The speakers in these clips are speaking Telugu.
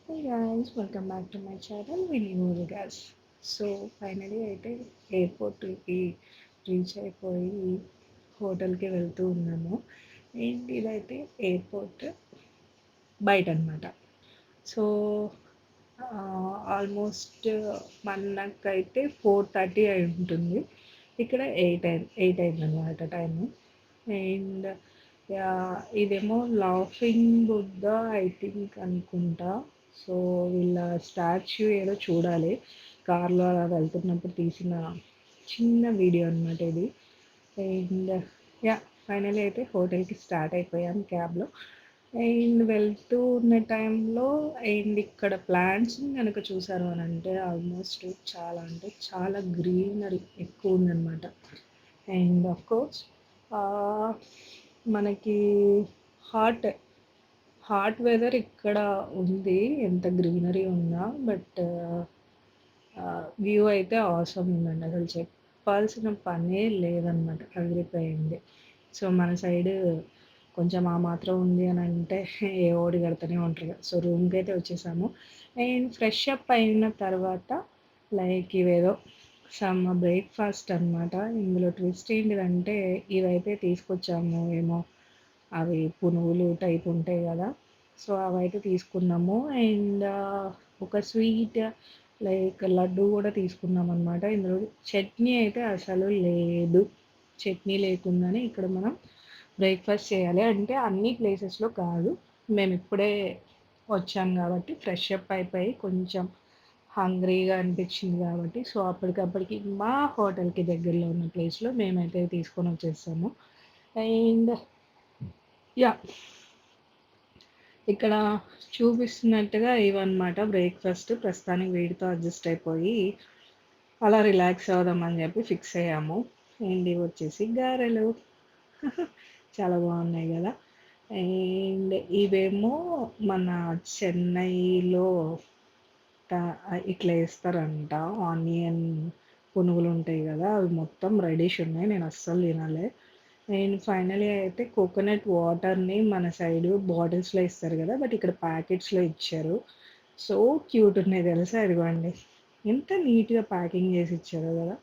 Hey guys, welcome back to my channel Winnie Murugas. So finally అయితే ఎయిర్పోర్ట్కి రీచ్ అయిపోయి హోటల్కి వెళ్తూ ఉన్నాము. ఏంటి ఇదైతే ఎయిర్పోర్ట్ బయట అనమాట. సో ఆల్మోస్ట్ మనకైతే 4:30 అయి ఉంటుంది. ఇక్కడ ఎయిట్ అయింది అనమాట టైము. అండ్ ఇదేమో లాఫింగ్ బుద్ధ ఐ థింక్ అనుకుంటా. సో వీళ్ళ స్టాచ్యూ ఏదో చూడాలి. కార్లో అలా వెళ్తున్నప్పుడు తీసిన చిన్న వీడియో అనమాట ఇది. అండ్ యా ఫైనలీ అయితే హోటల్కి స్టార్ట్ అయిపోయాం క్యాబ్లో. అండ్ వెళ్తూ ఉన్న టైంలో అండ్ ఇక్కడ ప్లాంట్స్ కనుక చూసారు అని అంటే ఆల్మోస్ట్ చాలా అంటే చాలా గ్రీనరీ ఎక్కువ ఉందన్నమాట. అండ్ ఆఫ్ కోర్స్ మనకి హాట్ హాట్ వెదర్ ఇక్కడ ఉంది, ఎంత గ్రీనరీ ఉన్నా. బట్ వ్యూ అయితే అవసరం ఉందండి, అసలు చెప్పాల్సిన పనే లేదనమాట, అదిరిపోయింది. సో మన సైడ్ కొంచెం ఆ మాత్రం ఉంది అని అంటే ఏ ఓడి కడుతూనే ఉంటారు కదా. సో రూమ్కి అయితే వచ్చేసాము. అండ్ ఫ్రెష్ అప్ అయిన తర్వాత లైక్ ఇవేదో సమ్ బ్రేక్ఫాస్ట్ అనమాట. ఇందులో ట్విస్ట్ ఏంటిదంటే ఇవైతే తీసుకొచ్చాము ఏమో, అవి పునుగులు టైప్ ఉంటాయి కదా. సో అవైతే తీసుకున్నాము. అండ్ ఒక స్వీట్ లైక్ లడ్డు కూడా తీసుకున్నాం అనమాట. ఇందులో చట్నీ అయితే అసలు లేదు. చట్నీ లేకుండానే ఇక్కడ మనం బ్రేక్ఫాస్ట్ చేయాలి అంటే అన్ని ప్లేసెస్లో కాదు. మేము ఇప్పుడే వచ్చాం కాబట్టి ఫ్రెష్ అప్ అయిపోయి కొంచెం హంగ్రీగా అనిపించింది కాబట్టి సో అప్పటికప్పటికి మా హోటల్కి దగ్గరలో ఉన్న ప్లేస్లో మేమైతే తీసుకొని వచ్చేసాము. అండ్ యా ఇక్కడ చూపిస్తున్నట్టుగా ఇవన్నమాట బ్రేక్ఫాస్ట్. ప్రస్తుతానికి వీటితో అడ్జస్ట్ అయిపోయి అలా రిలాక్స్ అవుదామని చెప్పి ఫిక్స్ అయ్యాము. అండ్ ఇవి వచ్చేసి గారెలు. చాలా బాగున్నాయి కదా. అండ్ ఇవేమో మన చెన్నైలో ఇట్లా వేస్తారంట. ఆనియన్ పునుగులు ఉంటాయి కదా, అవి మొత్తం రెడీష్ ఉన్నాయి, నేను అస్సలు తినాలి. అండ్ ఫైనలీ అయితే కోకోనట్ వాటర్ని మన సైడ్ బాటిల్స్లో ఇస్తారు కదా, బట్ ఇక్కడ ప్యాకెట్స్లో ఇచ్చారు. సో క్యూట్ ఉన్నాయి తెలుసా, ఇదిగోండి ఎంత నీట్గా ప్యాకింగ్ చేసి ఇచ్చారు కదా.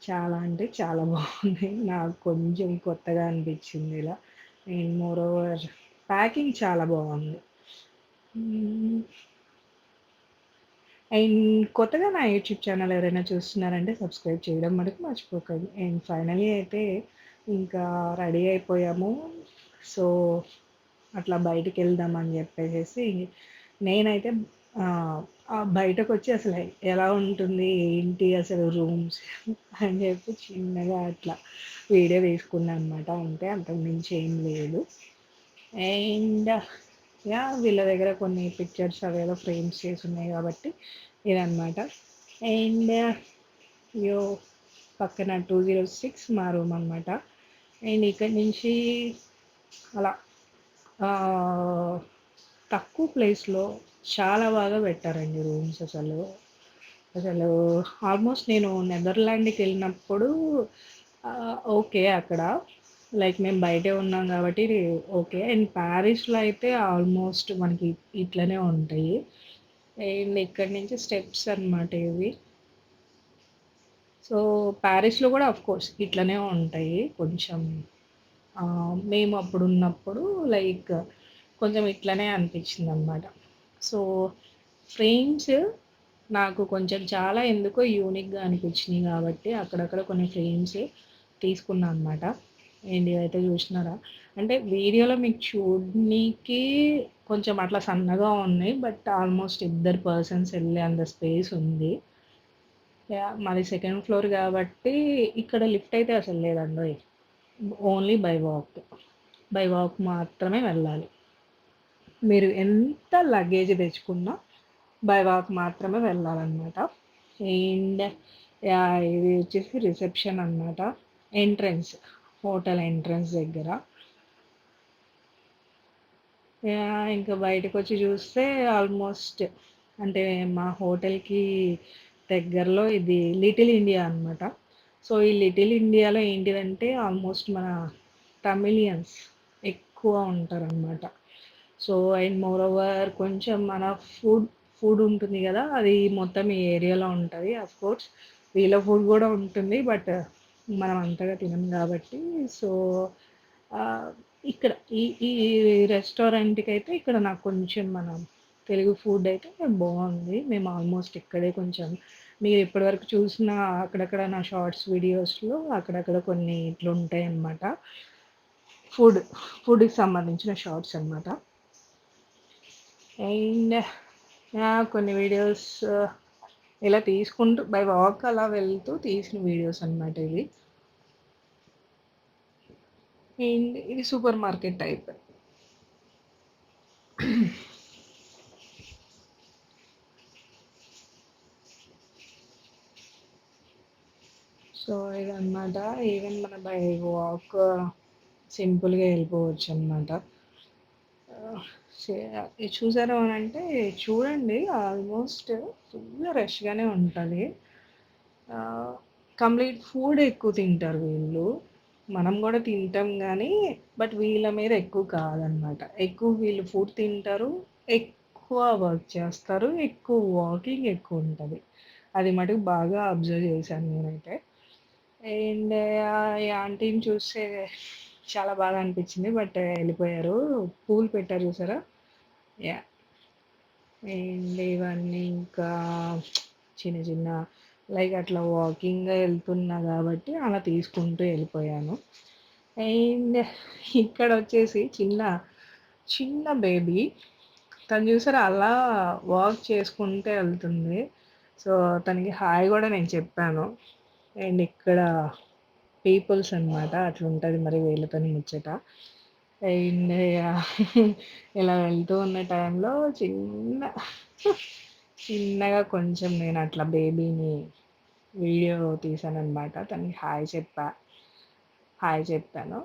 చాలా అంటే చాలా బాగున్నాయి, నాకు కొంచెం కొత్తగా అనిపించింది ఇలా. అండ్ మోర్ ఓవర్ ప్యాకింగ్ చాలా బాగుంది. అండ్ కొత్తగా నా యూట్యూబ్ ఛానల్ ఎవరైనా చూస్తున్నారంటే సబ్స్క్రైబ్ చేయడం మటుకు మర్చిపోకండి. అండ్ ఫైనలీ అయితే ఇంకా రెడీ అయిపోయాము. సో అట్లా బయటికి వెళ్దాం అని చెప్పేసి నేనైతే బయటకు వచ్చి అసలు ఎలా ఉంటుంది ఏంటి అసలు రూమ్స్ అని చెప్పి చిన్నగా అట్లా వీడియో తీసుకున్నాను అనమాట. అంతే, అంతకు మించి ఏం లేదు. అండ్ యా వీళ్ళ దగ్గర కొన్ని పిక్చర్స్ అవేదో ఫ్రేమ్స్ చేసి ఉన్నాయి కాబట్టి ఇదన్నమాట. అండ్ యో పక్కన 206 మా రూమ్ అనమాట. అండ్ ఇక్కడి నుంచి అలా ఆ, తక్కువ ప్లేస్లో చాలా బాగా పెట్టారండి రూమ్స్. అసలు అసలు ఆల్మోస్ట్ నేను నెదర్లాండ్కి వెళ్ళినప్పుడు ఓకే అక్కడ లైక్ మేము బయటే ఉన్నాం కాబట్టి ఓకే. అండ్ ప్యారిస్లో అయితే ఆల్మోస్ట్ మనకి ఇట్లనే ఉంటాయి. అండ్ ఇక్కడి నుంచి స్టెప్స్ అన్నమాట ఇవి. సో ప్యారిస్లో కూడా ఆఫ్ కోర్స్ ఇట్లనే ఉంటాయి కొంచెం. మేము అప్పుడు ఉన్నప్పుడు లైక్ కొంచెం ఇట్లనే అనిపించింది అనమాట. సో ఫ్రేమ్స్ నాకు కొంచెం చాలా ఎందుకో యూనిక్గా అనిపించినాయి కాబట్టి అక్కడక్కడ కొన్ని ఫ్రేమ్స్ తీసుకున్నా అనమాట. ఏంటి అయితే చూసినారా అంటే వీడియోలో మీకు చూడనీకి కొంచెం అట్లా సన్నగా ఉన్నాయి, బట్ ఆల్మోస్ట్ ఇద్దరు పర్సన్స్ వెళ్ళే అంత స్పేస్ ఉంది. మాది సెకండ్ ఫ్లోర్ కాబట్టి ఇక్కడ లిఫ్ట్ అయితే అసలు లేదండి. ఓన్లీ బై వాక్ మాత్రమే వెళ్ళాలి. మీరు ఎంత లగేజ్ తెచ్చుకున్నా బై వాక్ మాత్రమే వెళ్ళాలన్నమాట. అండ్ ఇది వచ్చేసి రిసెప్షన్ అన్నమాట. ఎంట్రన్స్, హోటల్ ఎంట్రన్స్ దగ్గర. ఇంకా బయటకు వచ్చి చూస్తే ఆల్మోస్ట్ అంటే మా హోటల్కి దగ్గరలో ఇది లిటిల్ ఇండియా అన్నమాట. సో ఈ లిటిల్ ఇండియాలో ఏంటిదంటే ఆల్మోస్ట్ మన తమిళియన్స్ ఎక్కువ ఉంటారనమాట. సో అండ్ మోర్ ఓవర్ కొంచెం మన ఫుడ్ ఉంటుంది గదా! అది మొత్తం ఈ ఏరియాలో ఉంటది. ఆఫ్‌కోర్స్ వీళ్ళ ఫుడ్ గూడా ఉంటుంది. బట్ మనం అంతగా తినం గాబట్టి సో, ఆహ్, ఇక్కడ ఈ ఈ రెస్టారెంట్‌కైతే ఇక్కడ నాకు కొంచెం మన తెలుగు ఫుడ్ అయితే బావుంది. మేము ఆల్మోస్ట్ ఇక్కడే కొంచెం మీరు ఇప్పటివరకు చూసిన అక్కడక్కడ నా షార్ట్స్ వీడియోస్‌లో అక్కడక్కడ కొన్ని ఇట్లుంటాయన్నమాట. ఫుడ్ ఫుడ్‌కి సంబంధించిన షార్ట్స్ అన్నమాట. అండ్ కొన్ని వీడియోస్ ఇలా తీసుకుంటూ బై వాక్ అలా వెళ్తూ తీసిన వీడియోస్ అన్నమాట ఇవి. అండ్ ఇది సూపర్ మార్కెట్ టైప్. సో, ఇదన్నమాట. ఈవెన్ మన బై వాక్ సింపుల్‌గా వెళ్ళిపోవచ్చనమాట. ఇది చూసారు అనంటే చూడండి ఆల్మోస్ట్ ఫుల్ రష్‌గానే ఉంటది. ఆహ్, కంప్లీట్ ఫుడ్ ఎక్కువ తింటారు వీళ్ళు. మనం గూడా తింటాం గానీ, బట్ వీళ్ళ మీద ఎక్కువ కాదనమాట. ఎక్కువ వీళ్ళు ఫుడ్ తింటారు, ఎక్కువ వర్క్ చేస్తారు, ఎక్కువ వాకింగ్ ఎక్కువుంటది. అది మటుకు బాగా అబ్జర్వ్ చేశాను నేనైతే. అండ్ ఈ ఆంటీని చూస్తే చాలా బాగా అనిపించింది. బట్ ఎళ్ళిపోయారు. పూలు పెట్టారు చూసారా? యాహ్! అండ్ ఇవన్నీ ఇంకా చిన్న చిన్న లైక్ అట్లా వాకింగ్‌గా ఎళ్తున్నా గాబట్టి అలా తీసుకుంటూ ఎళ్ళిపోయాను. అండ్ ఇక్కడొచ్చేసి చిన్న బేబీ తను చూసారా అలా వాక్ చేసుకుంటూ ఎళ్తుంది. సో, తనకి హాయ్ గూడా నేను చెప్పాను. అండ్ ఇక్కడ పీపుల్స్ అనమాట. అట్లుంటది మరి వీళ్ళతోని ముచ్చట. అండ్ ఇలా వెళ్తూ ఉన్న టైంలో చిన్నగా కొంచెం నేను అట్లా బేబీని వీడియో తీశాననమాట. తనకి హాయ్ చెప్పాను.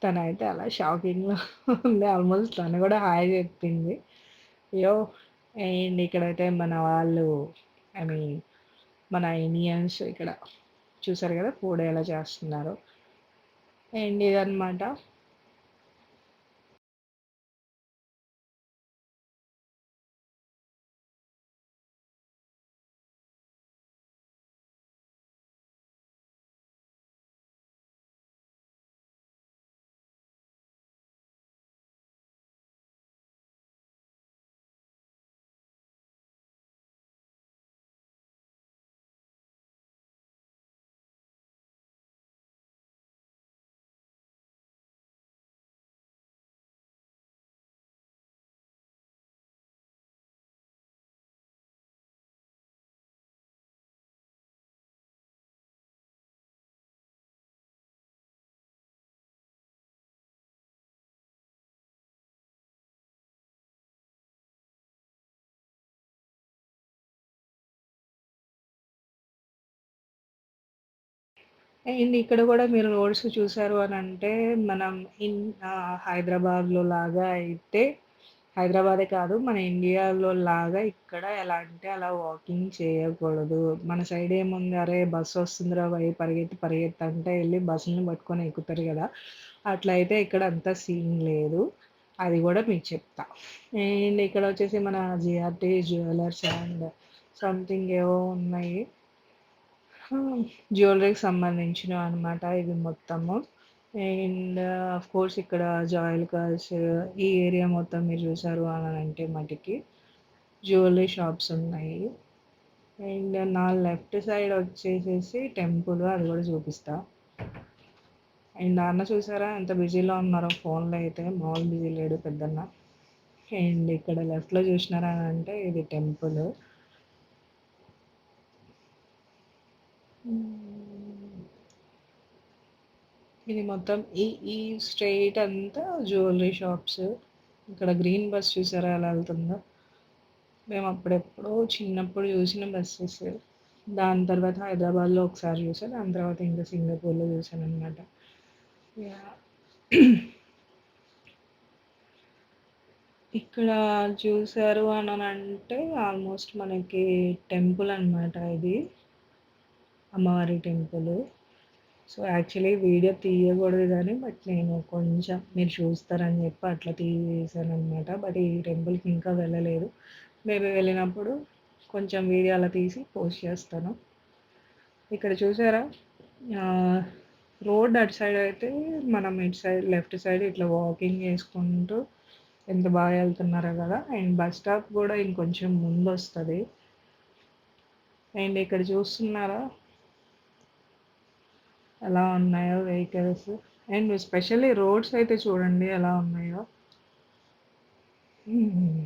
తనైతే అలా షాకింగ్‌లో ఉంది. ఆల్మోస్ట్ తను గూడా హాయ్ చెప్పింది. యో అండ్ ఇక్కడైతే మన వాళ్ళు ఐ మీన్ మన ఇండియన్స్ ఇక్కడ చూసారు గదా! ఫుడ్ ఎలా చేస్తున్నారో. అండ్ ఇదనమాట. అండ్ ఇక్కడ గూడా మీరు రోడ్స్ చూసారు అనంటే, మనం హైదరాబాద్‌లో లాగా అయితే హైదరాబాదే కాదు, మన ఇండియాలో లాగా ఇక్కడ ఎలా అంటే అలా వాకింగ్ చేయకూడదు. మన సైడ్ ఏముంది, అరే బస్సొస్తుందిరా భయ్ పరిగెత్తి, పరిగెత్తి అంటే ఎళ్లి బస్సుని పట్టుకొని ఎక్కుతారు గదా! అట్లా అయితే ఇక్కడ అంత సీన్ లేదు. అది గూడా మీకు చెప్తా. అండ్ ఇక్కడొచ్చేసి మన జిఆర్‌టీ జ్యువెలర్స్ అండ్ సంథింగ్ ఏవో ఉన్నాయి. జ్యువెలరీకి సంబంధించినవనమాట ఇవి మొత్తము. అండ్ ఆఫ్‌కోర్స్ ఇక్కడ జాయలుకాస్ ఈ ఏరియా మొత్తం మీరు చూసారు అనంటే మటికి జ్యువెలరీ షాప్స్ ఉన్నాయి. అండ్ నా లెఫ్ట్ సైడ్ వచ్చేసేసి టెంపుల్ అది కూడా చూపిస్తా. అండ్ అన్న చూసారా ఎంత బిజీలో ఉన్నారో ఫోన్‌లో అయితే మామూలు బిజీ లేడు పెద్దన్న. అండ్ ఇక్కడ లెఫ్ట్‌లో చూసినారా అనంటే ఇది టెంపుల్. హ్మ్. ఇది మొత్తం ఈ ఈ స్ట్రెయిట్ అంతా జ్యువెలరీ షాప్స్. ఇక్కడ గ్రీన్ బస్ చూసారా ఎలా వెళ్తుందో? మేము అప్పుడెప్పుడో చిన్నప్పుడు చూసిన బస్సెస్. దాని తర్వాత హైదరాబాద్‌లో ఒకసారి చూసా. దాని తర్వాత ఇంకా సింగపూర్‌లో చూసాననమాట. యాహ్! ఇక్కడ చూసారు అననంటే ఆల్మోస్ట్ మనకి టెంపుల్ అనమాట ఇది. అమ్మవారి టెంపుల్. సో, యాక్చువల్లీ వీడియో తీయకూడదు గానీ, బట్ నేను కొంచెం మీరు చూస్తారని చెప్పి అట్లా తీశాననమాట. బట్ ఈ టెంపుల్‌కి ఇంకా వెళ్ళలేదు. మేబీ వెళ్ళినప్పుడు కొంచెం వీడియో అలా తీసి పోస్ట్ చేస్తాను. ఇక్కడ చూసారా? రోడ్ అటు సైడ్ అయితే మనం ఇటు సైడ్ లెఫ్ట్ సైడ్ ఇట్లా వాకింగ్ చేసుకుంటూ ఎంత బాగా వెళ్తున్నారో కదా. అండ్ బస్ స్టాప్ కూడా ఇంకొంచెం ముందు వస్తుంది. అండ్ ఇక్కడ చూస్తున్నారా ఎలా ఉన్నాయో వెహికల్స్. అండ్ స్పెషల్లీ రోడ్స్ అయితే చూడండి ఎలా ఉన్నాయో. మ్మ్.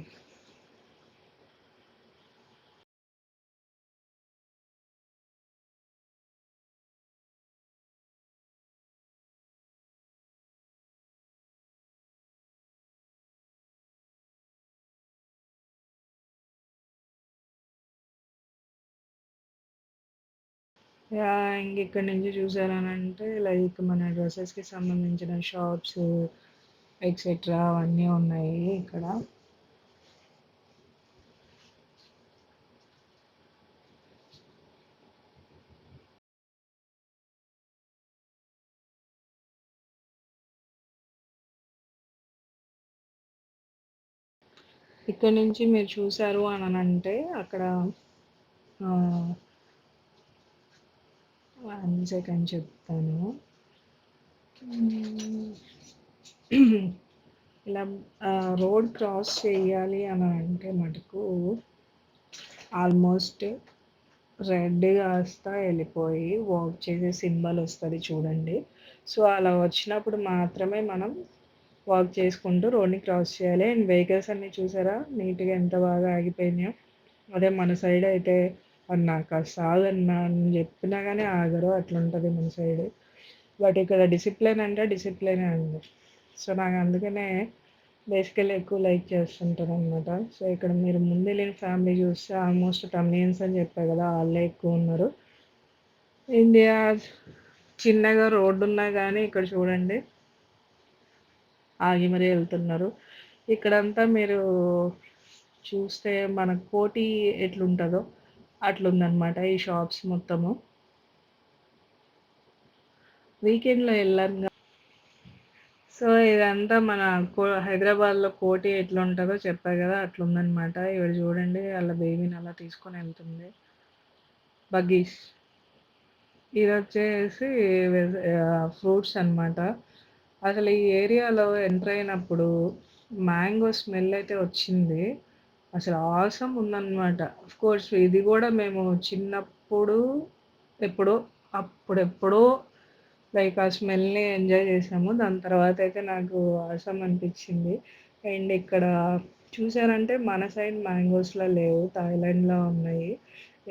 యా, ఇంక ఇక్కడ నుంచి చూసారనంటే లైక్ మన డ్రెస్సెస్కి సంబంధించిన షాప్స్ ఎక్సెట్రా అవన్నీ ఉన్నాయి ఇక్కడ. ఇక్కడ నుంచి మీరు చూసారు అని అంటే అక్కడ 1 సెకండ్ చెప్తాను. మ్మ్. ఇలా రోడ్ క్రాస్ చేయాలి అని అంటే మటుకు ఆల్మోస్ట్ రెడ్ కాస్త వెళ్ళిపోయి వాక్ చేసే సింబల్ వస్తుంది చూడండి. సో అలా వచ్చినప్పుడు మాత్రమే మనం వాక్ చేసుకుంటూ రోడ్ని క్రాస్ చేయాలి. అండ్ వెహికల్స్ అన్నీ చూసారా నీట్గా ఎంత బాగా ఆగిపోయినాయో. అదే మన సైడ్ అయితే అన్నా కాస్త ఆగన్నా అని చెప్పినా కానీ ఆగరు, అట్లుంటుంది మన సైడ్. బట్ ఇక్కడ డిసిప్లిన్ అంటే డిసిప్లినే అండి. సో నాకు అందుకనే బేసికల్లీ ఎక్కువ లైక్ చేస్తుంటాను అనమాట. సో ఇక్కడ మీరు ముందు వెళ్ళిన ఫ్యామిలీ చూస్తే ఆల్మోస్ట్ తమిళియన్స్ అని చెప్పారు కదా, వాళ్ళే ఎక్కువ ఉన్నారు. ఇండియా చిన్నగా రోడ్డు ఉన్నా కానీ ఇక్కడ చూడండి ఆగి మరీ వెళ్తున్నారు. ఇక్కడంతా మీరు చూస్తే మన కోటి ఎట్లుంటుందో అట్లుందనమాట ఈ షాప్స్ మొత్తము. వీకెండ్లో వెళ్ళాను. సో ఇదంతా మన హైదరాబాద్లో కోటి ఎట్లుంటుందో చెప్పారు కదా అట్లుందనమాట. ఇవి చూడండి వాళ్ళ బేబీని అలా తీసుకొని వెళ్తుంది బగ్గీస్. ఇది వచ్చేసి ఫ్రూట్స్ అన్నమాట. అసలు ఈ ఏరియాలో ఎంటర్ అయినప్పుడు మ్యాంగో స్మెల్ అయితే వచ్చింది. అసలు ఆసమ్ ఉందన్నమాట. కోర్స్ ఇది కూడా మేము చిన్నప్పుడు ఎప్పుడో అప్పుడెప్పుడో లైక్ ఆ స్మెల్ని ఎంజాయ్ చేసాము. దాని తర్వాత అయితే నాకు ఆసమ్ అనిపించింది. అండ్ ఇక్కడ చూసారంటే మన సైడ్ మ్యాంగోస్లో లేవు, థాయిలాండ్లో ఉన్నాయి.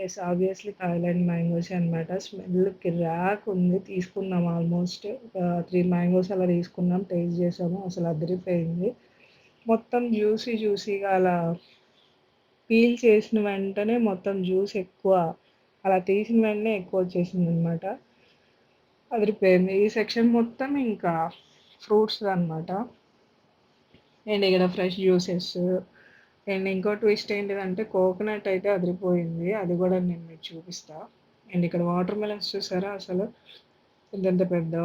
ఎస్, ఆబ్వియస్లీ థాయిలాండ్ మ్యాంగోస్ అనమాట. స్మెల్ కిరాక్ ఉంది. తీసుకున్నాం ఆల్మోస్ట్ 3 మ్యాంగోస్ అలా తీసుకున్నాం, టేస్ట్ చేసాము, అసలు అదిరిపోయింది. మొత్తం జ్యూసీగా అలా పీల్ చేసిన వెంటనే మొత్తం జ్యూస్ ఎక్కువ, అలా తీసిన వెంటనే ఎక్కువ వచ్చేసింది అనమాట. అదిరిపోయింది. ఈ సెక్షన్ మొత్తం ఇంకా ఫ్రూట్స్ అనమాట. అండ్ ఇక్కడ ఫ్రెష్ జ్యూసెస్. అండ్ ఇంకో ట్విస్ట్ ఏంటిదంటే కోకోనట్ అయితే అదిరిపోయింది, అది కూడా నేను మీకు చూపిస్తా. అండ్ ఇక్కడ వాటర్ మెలన్స్ చూసారా అసలు ఎంత పెద్ద.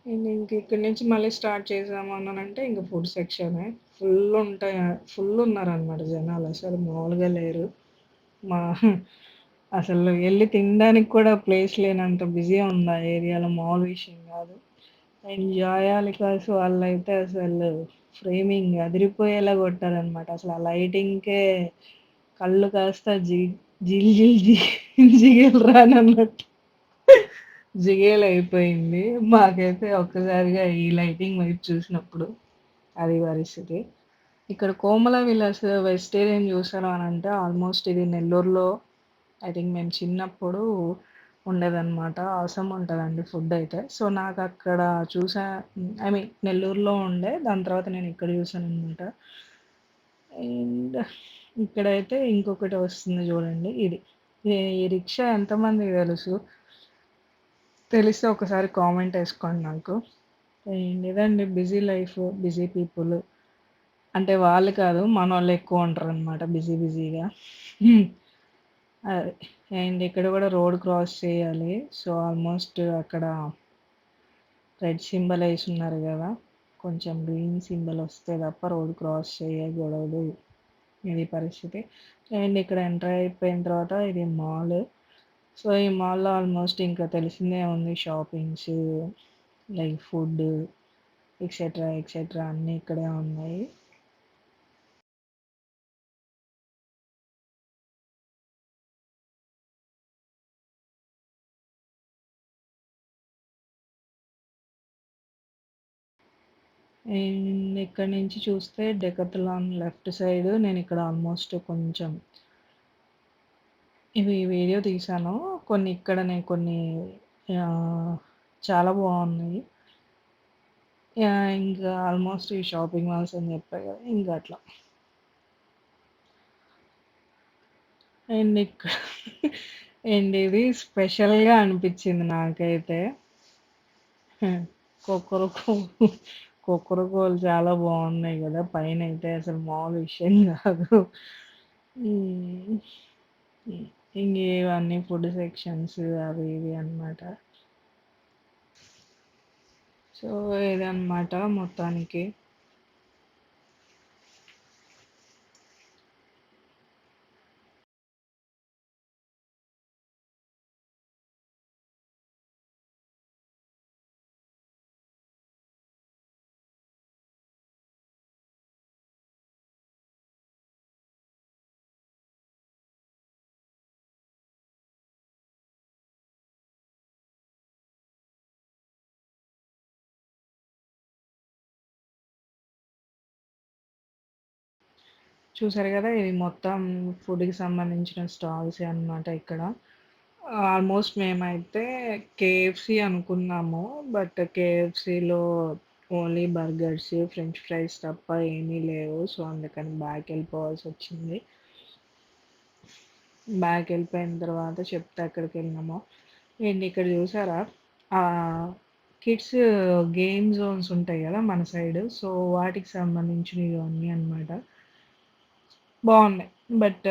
అండ్ ఇంక ఇక్కడ నుంచి మళ్ళీ స్టార్ట్ చేసాము అని అంటే ఇంక ఫుడ్ సెక్షనే. ఫుల్ ఉంటాయి, ఫుల్ ఉన్నారనమాట జనాలు, అసలు మామూలుగా లేరు. మా అసలు వెళ్ళి తినడానికి కూడా ప్లేస్ లేనంత బిజీ ఉంది ఆ ఏరియాలో, మామూలు విషయం కాదు. అండ్ జాయాలికాస్ వాళ్ళైతే అసలు ఫ్రేమింగ్ అదిరిపోయేలా కొట్టారనమాట. అసలు ఆ లైటింగ్కే కళ్ళు కాస్త జిగేలు రానన్నట్టు జిగేల్ అయిపోయింది. మాకైతే ఒక్కసారిగా ఈ లైటింగ్ వైపు చూసినప్పుడు అది పరిస్థితి. ఇక్కడ కోమల విలాస్ వెజిటేరియన్ చూసారు అని అంటే ఆల్మోస్ట్ ఇది నెల్లూరులో ఐ థింక్ మేము చిన్నప్పుడు ఉండేదన్నమాట. అవసరం ఉంటుందండి ఫుడ్ అయితే. సో నాకు అక్కడ చూసా, ఐ మీన్ నెల్లూరులో ఉండే, దాని తర్వాత నేను ఇక్కడ చూసాను అనమాట. అండ్ ఇక్కడైతే ఇంకొకటి వస్తుంది చూడండి, ఇది ఈ రిక్షా ఎంతమందికి తెలుసు, తెలిస్తే ఒకసారి కామెంట్ వేసుకోండి నాకు. అండ్ ఇదండి బిజీ లైఫ్, బిజీ పీపుల్. అంటే వాళ్ళు కాదు, మన వాళ్ళు ఎక్కువ ఉంటారు అనమాట బిజీగా. అదే. అండ్ ఇక్కడ కూడా రోడ్ క్రాస్ చేయాలి. సో ఆల్మోస్ట్ అక్కడ రెడ్ సింబల్ వేసి ఉన్నారు కదా, కొంచెం గ్రీన్ సింబల్ వస్తే తప్ప రోడ్ క్రాస్ చేయకూడదు. ఇది పరిస్థితి. అండ్ ఇక్కడ ఎంటర్ అయిపోయిన తర్వాత ఇది మాల్. సో, ఈ మాల్‌లో ఆల్మోస్ట్ ఇంకా తెలిసిందే ఉంది shoppings, like food etcetera, etcetera అన్నీ ఇక్కడే ఉన్నాయి. అండ్ ఇక్కడి నుంచి చూస్తే డెకాథలాన్ లెఫ్ట్ సైడ్ నేనిక్కడ ఆల్మోస్ట్ కొంచెం ఇవి వీడియో తీశాను. కొన్ని ఇక్కడనే కొన్ని ఆహ్, చాలా బావున్నాయి. ఇంకా ఆల్మోస్ట్ ఈ షాపింగ్ మాల్స్ అని చెప్పా కదా! ఇంక అట్లా. అండ్ ఇక్కడ అండ్ ఇది స్పెషల్‌గా అనిపిచ్చింది నాకైతే. కొక్కరొకో కొక్కరకోలు చాలా బావున్నాయి గదా! పైనైతే అసలు మామూలు విషయం గాదు. హ్మ్. హ్మ్. ఇంగివన్నీ ఫుడ్ సెక్షన్స్ అవి ఇవి అన్నమాట. సో, ఇదన్నమాట మొత్తానికి. చూసారు గదా! ఇది మొత్తం ఫుడ్‌కి సంబంధించిన స్టాల్సే అన్నమాట ఇక్కడ. ఆల్మోస్ట్ మేమైతే కేఎఫ్‌సి అనుకున్నాము. బట్ కేఎఫ్‌సిలో ఓన్లీ బర్గర్స్, ఫ్రెంచ్ ఫ్రైస్ తప్ప ఏమీ లేవు. సో, అందుకని బ్యాకెళ్ళిపోవాల్సొచ్చింది. బ్యాకెళ్ళిపోయిన తర్వాత చెప్తే ఎక్కడికెళ్ళినామో. అండ్ ఇక్కడ చూసారా? కిడ్స్ గేమ్ జోన్స్ ఉంటాయి గదా! మన సైడు. సో, వాటికి సంబంధించినవి ఇవన్నీ అన్నమాట. బావున్నాయి. బట్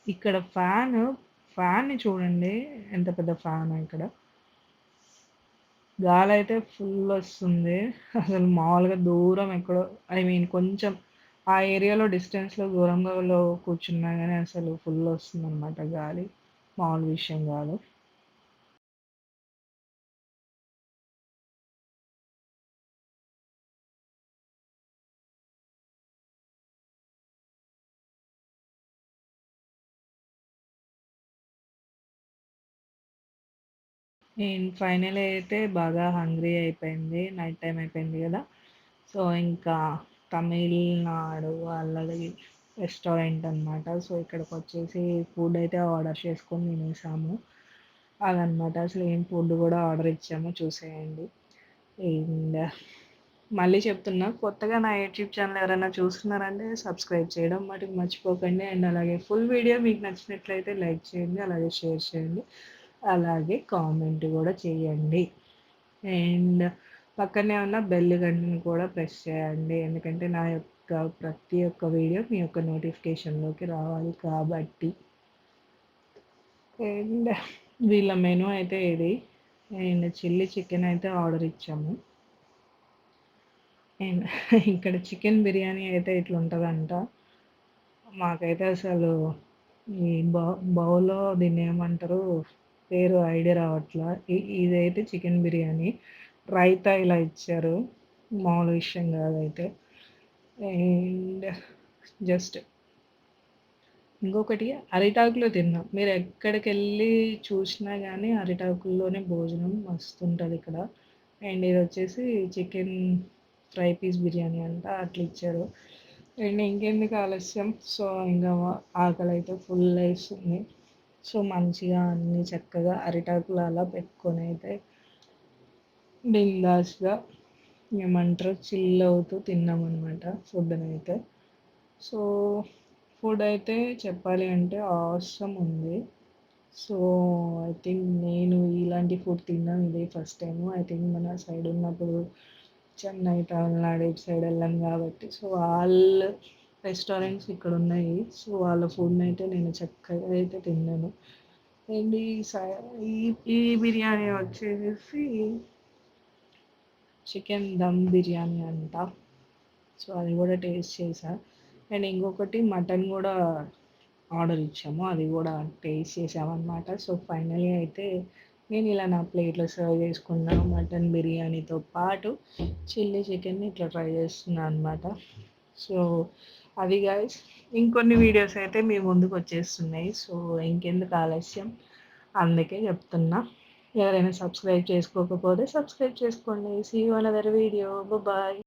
ఇక్కడ ఫ్యాన్‌ని చూడండి. ఎంత పెద్ద ఫ్యానో ఇక్కడ. గాలైతే ఫుల్లొస్తుంది. అసలు మామూలుగా దూరం ఎక్కడో ఐ మీన్ కొంచెం ఆ ఏరియాలో డిస్టెన్స్‌లో దూరంలో కూర్చున్నా గానీ అసలు ఫుల్లొస్తుందనమాట గాలి. మామూలు విషయం గాదు. అండ్ ఫైనల్లీ అయితే బాగా హంగ్రీ అయిపోయింది. నైట్ టైమ్ అయిపోయింది గదా! సో, ఇంకా తమిళనాడు వాళ్ళది రెస్టారెంట్ అనమాట. సో, ఇక్కడికొచ్చేసి ఫుడ్ అయితే ఆర్డర్ చేసుకొని తినేసాము. అదనమాట. అసలు ఏం ఫుడ్ గూడా ఆర్డర్ ఇచ్చామో చూసేయండి. అండ్ మళ్ళీ చెప్తున్నా కొత్తగా నా యూట్యూబ్ ఛానల్ ఎవరైనా చూస్తున్నారంటే సబ్స్క్రైబ్ చేయడం మటుకు మర్చిపోకండి. అండ్ అలాగే ఫుల్ వీడియో మీకు నచ్చినట్లయితే లైక్ చేయండి. అలాగే షేర్ చేయండి. అలాగే కామెంట్ గూడా చేయండి. అండ్ పక్కనే ఉన్న బెల్ గంటని కూడా ప్రెస్ చేయండి. ఎందుకంటే నా యొక్క ప్రతి ఒక్క వీడియో మీ యొక్క నోటిఫికేషన్‌లోకి రావాలి కాబట్టి. అండ్ వీళ్ళ మెనూ అయితే ఇది. అండ్ చిల్లీ చికెన్ అయితే ఆర్డర్ ఇచ్చాము. అండ్ ఇక్కడ చికెన్ బిర్యానీ అయితే ఇట్లుంటదంట. మాకైతే అసలు ఈ బౌలో దీన్నేమంటారు? పేరు ఐడియా రావట్లా. ఇదైతే చికెన్ బిర్యానీ. రైతా ఇలా ఇచ్చారు. మామూలు విషయం గాదైతే. అండ్ జస్ట్ ఇంకొకటి అరిటాకులో తిన్నాం. మీరెక్కడికెళ్ళి చూషినా గానీ అరిటాకుల్లోనే భోజనం మస్తుంటదిక్కడ. అండ్ ఇదొచ్చేసి చికెన్ ఫ్రై పీస్ బిర్యానీ అంట అట్లిచ్చారు. అండ్ ఇంకెందుకు ఆలస్యం. సో, ఇంగా ఆకలైతే ఫుల్లేస్తుంది. సో, మంచిగా అన్నీ చక్కగా అరిటాకులు అలా పెట్టుకొనైతే బిందాస్‌గా ఏమంటారు చిల్ అవుతూ తిన్నామనమాట ఫుడ్‌నైతే. సో, ఫుడయితే చెప్పాలి అంటే ఆసమ్ ఉంది. సో, ఐ థింక్ నేను ఇలాంటి ఫుడ్ తినడం ఇదే ఫస్ట్ టైము. ఐ థింక్ మన సైడ్ ఉన్నప్పుడు చెన్నై, తమిళనాడు ఇటు సైడ్ వెళ్ళాను కాబట్టి సో, వాళ్ళ రెస్టారెంట్స్ ఇక్కడున్నాయి. సో, వాళ్ళ ఫుడ్‌నయితే నేను చక్కగా అయితే తిన్నాను. అండ్ ఈ స ఈ ఈ బిర్యానీ వచ్చేసేసి చికెన్ దమ్ బిర్యానీ అంట. సో, అది గూడా టేస్ట్ చేశా. అండ్ ఇంకొకటి మటన్ గూడా ఆర్డర్ ఇచ్చాము. అది గూడా టేస్ట్ చేశామనమాట. సో, ఫైనల్లీ అయితే నేను ఇలా నా ప్లేట్‌లో సర్వ్ చేసుకున్న మటన్ బిర్యానీతో పాటు చిల్లీ చికెన్‌ని ఇట్లా ట్రై చేస్తున్నా అనమాట. సో, అది గైస్. ఇంకొన్ని వీడియోస్ అయితే మీ ముందుకొచ్చేస్తున్నాయి. సో, ఇంకెందుకు ఆలస్యం అందుకే చెప్తున్నా. ఎవరైనా సబ్స్క్రైబ్ చేసుకోకపోతే సబ్స్క్రైబ్ చేసుకోండి. See you another video. Bye.